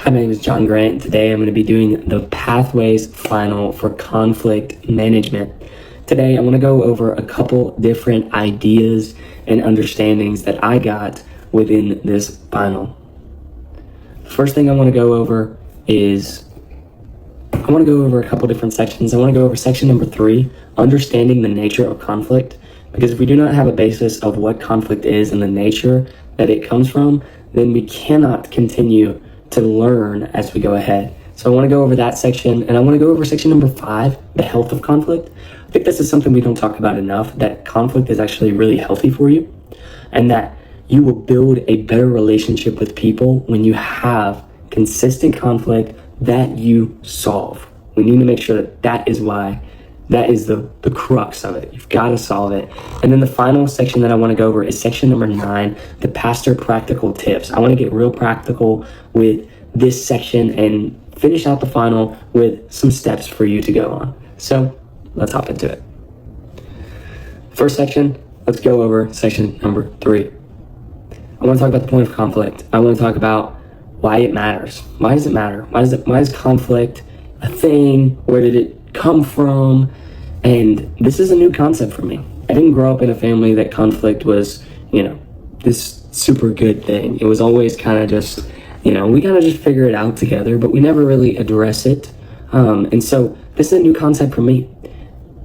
Hi, my name is John Grant. Today I'm going to be doing the Pathways Final for Conflict Management. Today I want to go over a couple different ideas and understandings that I got within this final. First thing I want to go over is I want to go over a couple different sections. I want to go over section number 3, understanding the nature of conflict. Because if we do not have a basis of what conflict is and the nature that it comes from, then we cannot continue to learn as we go ahead. So I want to go over that section, and I want to go over section number 5, the health of conflict. I think this is something we don't talk about enough, that conflict is actually really healthy for you, and that you will build a better relationship with people when you have consistent conflict that you solve. We need to make sure that that is the crux of it. You've got to solve it. And then the final section that I want to go over is section number 9, the pastor practical tips. I want to get real practical with this section and finish out the final with some steps for you to go on. So let's hop into it. First section, let's go over section number 3. I want to talk about the point of conflict. I want to talk about why it matters. Why does it matter? Why is conflict a thing? Where did it come from? And this is a new concept for me. I didn't grow up in a family that conflict was, this super good thing. It was always kind of just, we kind of just figure it out together, but we never really address it. And so this is a new concept for me,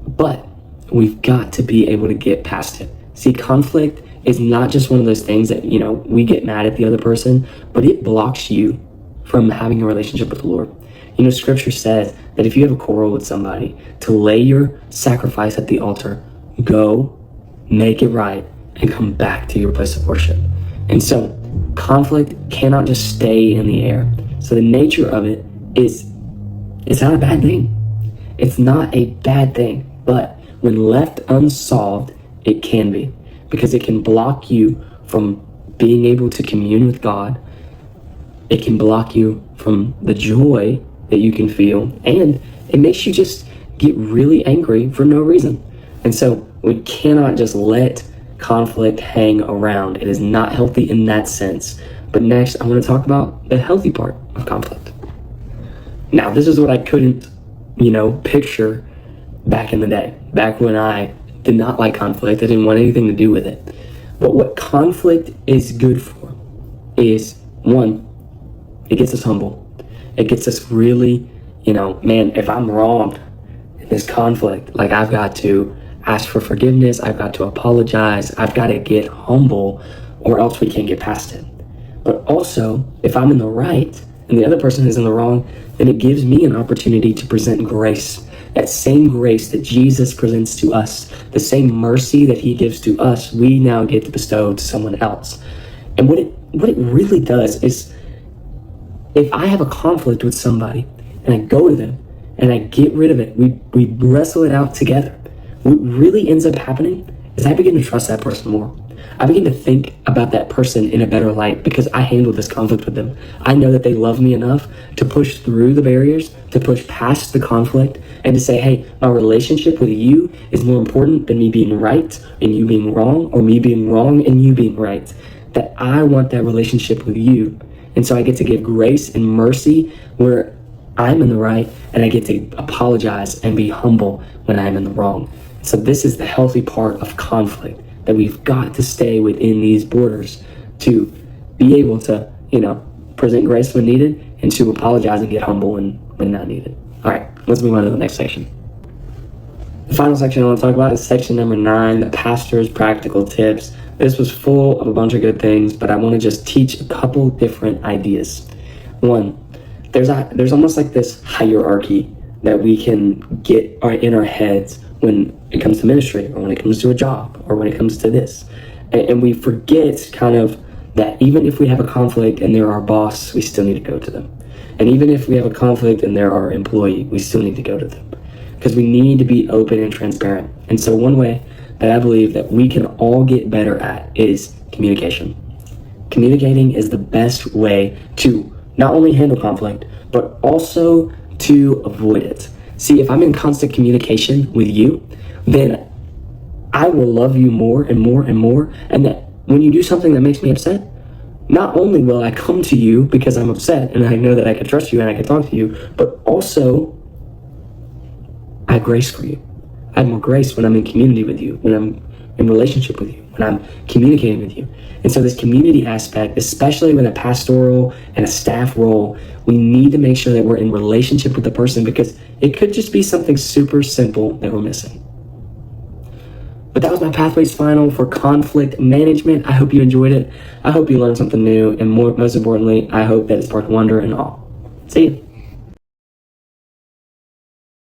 but we've got to be able to get past it. See, conflict is not just one of those things that, we get mad at the other person, but it blocks you from having a relationship with the Lord. Scripture says that if you have a quarrel with somebody, to lay your sacrifice at the altar, go, make it right, and come back to your place of worship. And so conflict cannot just stay in the air. So the nature of it is, it's not a bad thing. It's not a bad thing, but when left unsolved, it can be, because it can block you from being able to commune with God. It can block you from the joy that you can feel, and it makes you just get really angry for no reason. And so we cannot just let conflict hang around. It is not healthy in that sense. But next, I want to talk about the healthy part of conflict. Now, this is what I couldn't, picture back in the day, back when I did not like conflict. I didn't want anything to do with it. But what conflict is good for is, 1, it gets us humble. It gets us really, if I'm wrong in this conflict, I've got to ask for forgiveness, I've got to apologize, I've got to get humble, or else we can't get past it. But also, if I'm in the right and the other person is in the wrong, then it gives me an opportunity to present grace. That same grace that Jesus presents to us, the same mercy that he gives to us, we now get to bestow to someone else. And what it really does is, if I have a conflict with somebody and I go to them and I get rid of it, we wrestle it out together, what really ends up happening is I begin to trust that person more. I begin to think about that person in a better light because I handled this conflict with them. I know that they love me enough to push through the barriers, to push past the conflict, and to say, hey, my relationship with you is more important than me being right and you being wrong, or me being wrong and you being right. That I want that relationship with you. And so I get to give grace and mercy where I'm in the right, and I get to apologize and be humble when I'm in the wrong. So this is the healthy part of conflict, that we've got to stay within these borders to be able to, present grace when needed, and to apologize and get humble when not needed. All right, let's move on to the next section. The final section I want to talk about is section number 9, the pastor's practical tips. This was full of a bunch of good things, but I want to just teach a couple different ideas. 1, there's almost like this hierarchy that we can get in our heads when it comes to ministry, or when it comes to a job, or when it comes to this. And we forget kind of that even if we have a conflict and they're our boss, we still need to go to them. And even if we have a conflict and they're our employee, we still need to go to them. Because we need to be open and transparent. And so one way that I believe that we can all get better at is communication. Communicating is the best way to not only handle conflict, but also to avoid it. See, if I'm in constant communication with you, then I will love you more and more and more. And that when you do something that makes me upset, not only will I come to you because I'm upset and I know that I can trust you and I can talk to you, but also I have grace for you. I have more grace when I'm in community with you, when I'm in relationship with you, when I'm communicating with you. And so this community aspect, especially with a pastoral and a staff role, we need to make sure that we're in relationship with the person, because it could just be something super simple that we're missing. But that was my Pathways Final for conflict management. I hope you enjoyed it. I hope you learned something new. And most importantly, I hope that it sparked wonder and awe. See you.